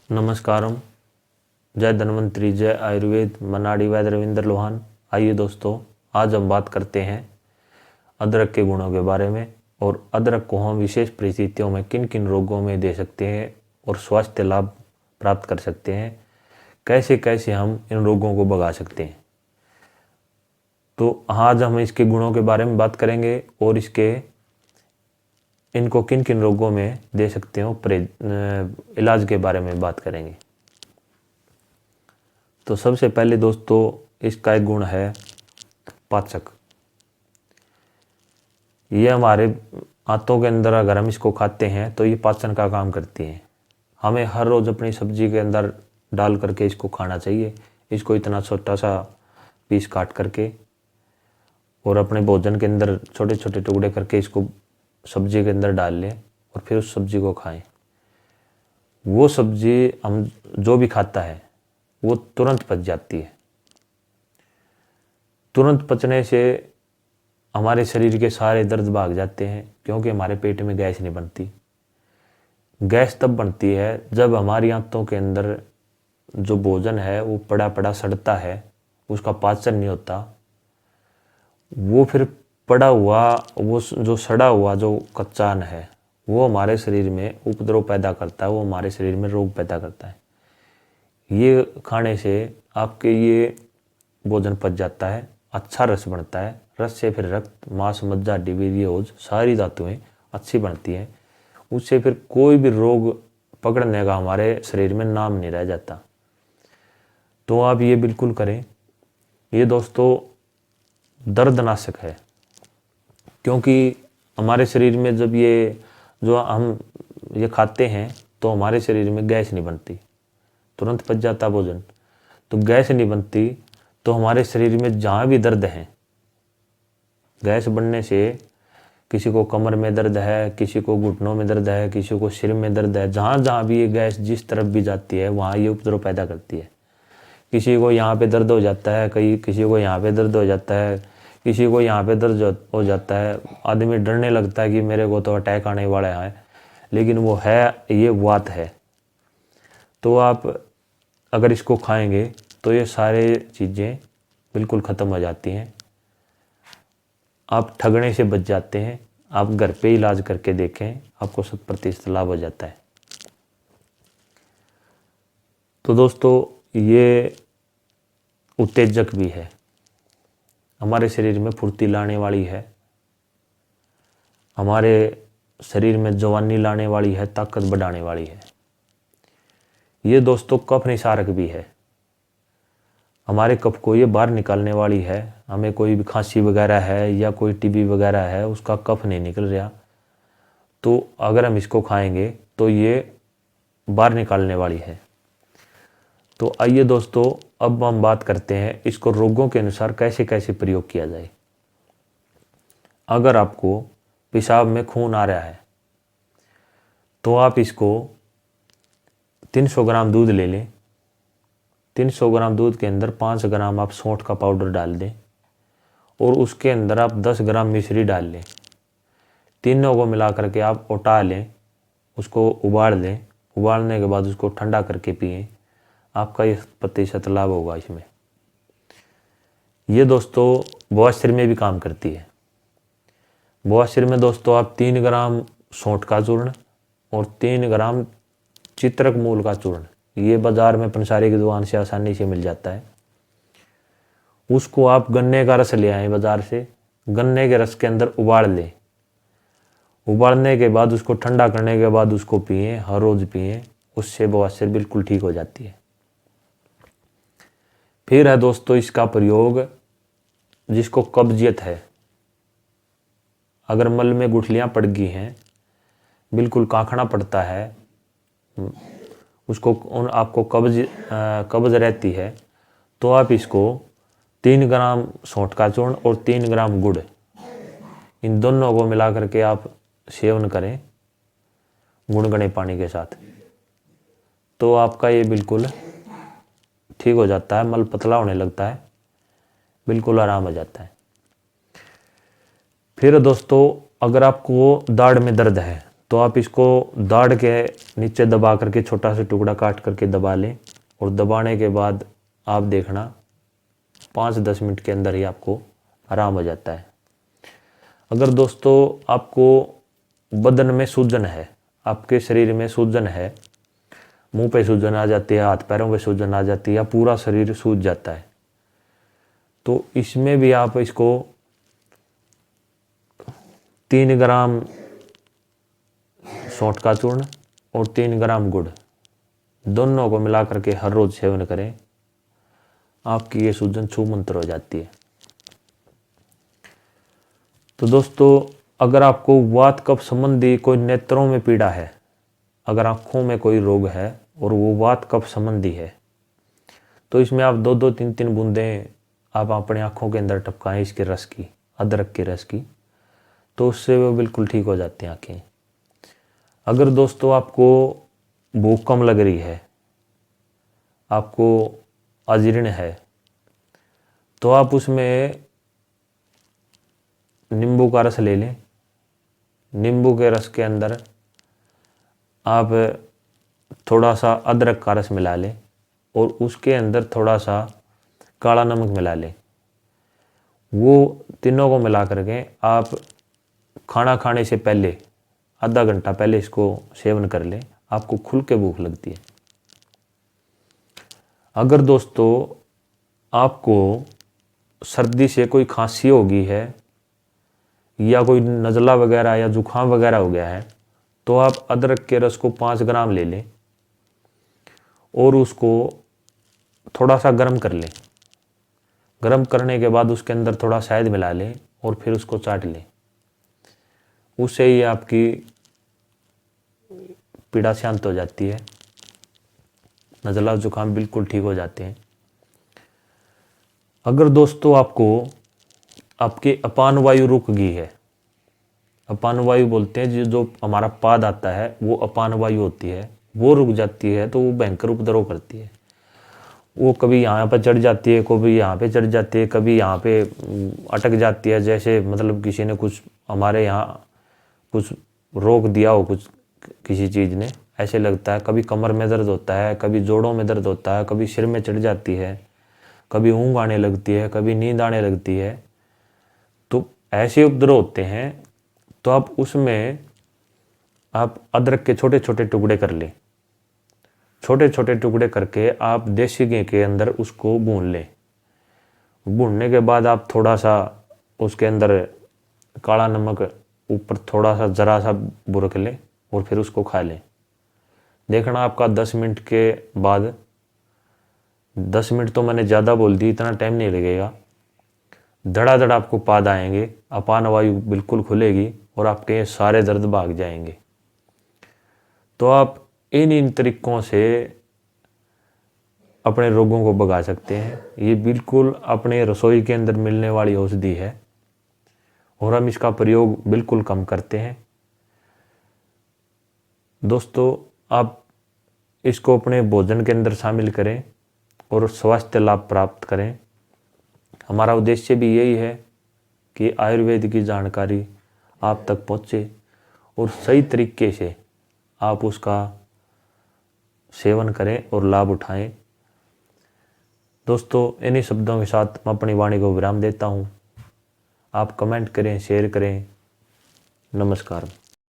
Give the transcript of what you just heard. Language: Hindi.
नमस्कारम। जय धन्वंतरी, जय आयुर्वेद, मनाड़ी वैद्य रविंद्र लोहान। आइए दोस्तों, आज हम बात करते हैं अदरक के गुणों के बारे में और अदरक को हम विशेष परिस्थितियों में किन किन रोगों में दे सकते हैं और स्वास्थ्य लाभ प्राप्त कर सकते हैं, कैसे कैसे हम इन रोगों को भगा सकते हैं। तो आज हम इसके गुणों के बारे में बात करेंगे और इनको किन किन रोगों में दे सकते हो इलाज के बारे में बात करेंगे। तो सबसे पहले दोस्तों, इसका एक गुण है पाचक। ये हमारे आंतों के अंदर अगर हम इसको खाते हैं तो ये पाचन का काम करती है। हमें हर रोज़ अपनी सब्जी के अंदर डाल करके इसको खाना चाहिए। इसको इतना छोटा सा पीस काट करके और अपने भोजन के अंदर छोटे छोटे टुकड़े करके इसको सब्जी के अंदर डाल लें और फिर उस सब्जी को खाएं। वो सब्जी हम जो भी खाता है वो तुरंत पच जाती है। तुरंत पचने से हमारे शरीर के सारे दर्द भाग जाते हैं, क्योंकि हमारे पेट में गैस नहीं बनती। गैस तब बनती है जब हमारी आंतों के अंदर जो भोजन है वो पड़ा पड़ा सड़ता है, उसका पाचन नहीं होता। वो फिर पड़ा हुआ, वो जो सड़ा हुआ जो कच्चा अन्न है वो हमारे शरीर में उपद्रव पैदा करता है, वो हमारे शरीर में रोग पैदा करता है। ये खाने से आपके ये भोजन पच जाता है, अच्छा रस बनता है। रस से फिर रक्त, मांस, मज्जा, डिवीरी, ओज सारी धातुएं अच्छी बनती हैं। उससे फिर कोई भी रोग पकड़ने का हमारे शरीर में नाम नहीं रह जाता। तो आप ये बिल्कुल करें। ये दोस्तों दर्दनाशक है, क्योंकि हमारे शरीर में जब ये जो हम ये खाते हैं तो हमारे शरीर में गैस नहीं बनती, तुरंत पच जाता भोजन। तो गैस नहीं बनती तो हमारे शरीर में जहाँ भी दर्द है, गैस बनने से किसी को कमर में दर्द है, किसी को घुटनों में दर्द है, किसी को सिर में दर्द है, जहाँ जहाँ भी ये गैस जिस तरफ भी जाती है वहाँ ये उपद्रव पैदा करती है। किसी को यहाँ पे दर्द हो जाता है, किसी को यहाँ पे दर्द हो जाता है, किसी को यहाँ पे दर्द हो जाता है। आदमी डरने लगता है कि मेरे को तो अटैक आने वाला है, लेकिन वो है, ये वात है। तो आप अगर इसको खाएंगे तो ये सारे चीज़ें बिल्कुल ख़त्म हो जाती हैं। आप ठगने से बच जाते हैं। आप घर पे इलाज करके देखें, आपको 100% लाभ हो जाता है। तो दोस्तों, ये उत्तेजक भी है, हमारे शरीर में फुर्ती लाने वाली है, हमारे शरीर में जवानी लाने वाली है, ताकत बढ़ाने वाली है। ये दोस्तों कफ निसारक भी है, हमारे कफ को ये बाहर निकालने वाली है। हमें कोई भी खांसी वगैरह है या कोई टीबी वगैरह है, उसका कफ नहीं निकल रहा, तो अगर हम इसको खाएंगे तो ये बाहर निकालने वाली है। तो आइए दोस्तों, अब हम बात करते हैं इसको रोगों के अनुसार कैसे कैसे प्रयोग किया जाए। अगर आपको पेशाब में खून आ रहा है तो आप इसको 300 ग्राम दूध ले लें। 300 ग्राम दूध के अंदर 5 ग्राम आप सौंठ का पाउडर डाल दें और उसके अंदर आप 10 ग्राम मिश्री डाल लें। तीनों को मिला करके आप उटा लें, उसको उबाल लें। उबालने के बाद उसको ठंडा करके पिएं। आपका ये 100% लाभ होगा इसमें। ये दोस्तों बवासीर में भी काम करती है। बवासीर में दोस्तों आप 3 ग्राम सौंठ का चूर्ण और 3 ग्राम चित्रक मूल का चूर्ण, ये बाजार में पंसारी की दुकान से आसानी से मिल जाता है। उसको आप गन्ने का रस ले आए बाजार से, गन्ने के रस के अंदर उबाल लें। उबालने के बाद उसको ठंडा करने के बाद उसको पिएं, हर रोज़ पिएं। उससे बवासीर बिल्कुल ठीक हो जाती है। फिर है दोस्तों इसका प्रयोग जिसको कब्जियत है, अगर मल में गुठलियाँ पड़ गई हैं, बिल्कुल काखना पड़ता है, उसको आपको कब्ज रहती है, तो आप इसको 3 ग्राम सौंठ का चूर्ण और 3 ग्राम गुड़, इन दोनों को मिला करके आप सेवन करें गुनगुने पानी के साथ। तो आपका ये बिल्कुल ठीक हो जाता है, मल पतला होने लगता है, बिल्कुल आराम हो जाता है। फिर दोस्तों, अगर आपको दाढ़ में दर्द है तो आप इसको दाढ़ के नीचे दबा करके छोटा सा टुकड़ा काट करके दबा लें, और दबाने के बाद आप देखना 5-10 मिनट के अंदर ही आपको आराम हो जाता है। अगर दोस्तों आपको बदन में सूजन है, आपके शरीर में सूजन है, मुंह पे सूजन आ जाती है, हाथ पैरों पे सूजन आ जाती है, या पूरा शरीर सूज जाता है, तो इसमें भी आप इसको 3 ग्राम सौंठ का चूर्ण और 3 ग्राम गुड़, दोनों को मिला करके हर रोज सेवन करें। आपकी ये सूजन छूमंतर हो जाती है। तो दोस्तों अगर आपको वात कफ संबंधी कोई नेत्रों में पीड़ा है, अगर आँखों में कोई रोग है और वो वात कफ संबंधी है, तो इसमें आप 2-2, 3-3 बूंदें आप अपनी आँखों के अंदर टपकाएं इसके रस की, अदरक के रस की, तो उससे वो बिल्कुल ठीक हो जाती हैं आँखें। अगर दोस्तों आपको भूख कम लग रही है, आपको अजीर्ण है, तो आप उसमें नींबू का रस ले लें। नींबू के रस के अंदर आप थोड़ा सा अदरक का रस मिला लें और उसके अंदर थोड़ा सा काला नमक मिला लें। वो तीनों को मिला करके आप खाना खाने से पहले आधा घंटा पहले इसको सेवन कर लें, आपको खुल के भूख लगती है। अगर दोस्तों आपको सर्दी से कोई खांसी हो गई है या कोई नज़ला वगैरह या जुकाम वगैरह हो गया है, तो आप अदरक के रस को 5 ग्राम ले लें और उसको थोड़ा सा गर्म कर लें। गर्म करने के बाद उसके अंदर थोड़ा शहद मिला लें और फिर उसको चाट लें। उससे ही आपकी पीड़ा शांत हो जाती है, नज़ला जुकाम बिल्कुल ठीक हो जाते हैं। अगर दोस्तों आपको आपके अपान वायु रुक गई है, अपान वायु बोलते हैं जो हमारा पाद आता है वो अपान वायु होती है, वो रुक जाती है तो वो भयंकर उपद्रव करती है। वो कभी यहाँ पर चढ़ जाती है, कभी यहाँ पे चढ़ जाती है, कभी यहाँ पे अटक जाती है, जैसे मतलब किसी ने कुछ हमारे यहाँ कुछ रोक दिया हो, कुछ किसी चीज़ ने, ऐसे लगता है। कभी कमर में दर्द होता है, कभी जोड़ों में दर्द होता है, कभी सिर में चढ़ जाती है, कभी ऊँघ आने लगती है, कभी नींद आने लगती है। तो ऐसे उपद्रव होते हैं, तो आप उसमें आप अदरक के छोटे छोटे टुकड़े कर लें। छोटे छोटे टुकड़े करके आप देसी घी के अंदर उसको भून लें। भूनने के बाद आप थोड़ा सा उसके अंदर काला नमक ऊपर थोड़ा सा ज़रा सा बुरक लें और फिर उसको खा लें। देखना आपका 10 मिनट के बाद, 10 मिनट तो मैंने ज़्यादा बोल दी, इतना टाइम नहीं लगेगा, धड़ाधड़ आपको पाद आएंगे, अपान वायु बिल्कुल खुलेगी और आपके सारे दर्द भाग जाएंगे। तो आप इन तरीकों से अपने रोगों को भगा सकते हैं। ये बिल्कुल अपने रसोई के अंदर मिलने वाली औषधि है और हम इसका प्रयोग बिल्कुल कम करते हैं। दोस्तों आप इसको अपने भोजन के अंदर शामिल करें और स्वास्थ्य लाभ प्राप्त करें। हमारा उद्देश्य भी यही है कि आयुर्वेद की जानकारी आप तक पहुँचे और सही तरीके से आप उसका सेवन करें और लाभ उठाएं। दोस्तों इन्हीं शब्दों के साथ मैं अपनी वाणी को विराम देता हूं। आप कमेंट करें, शेयर करें। नमस्कार।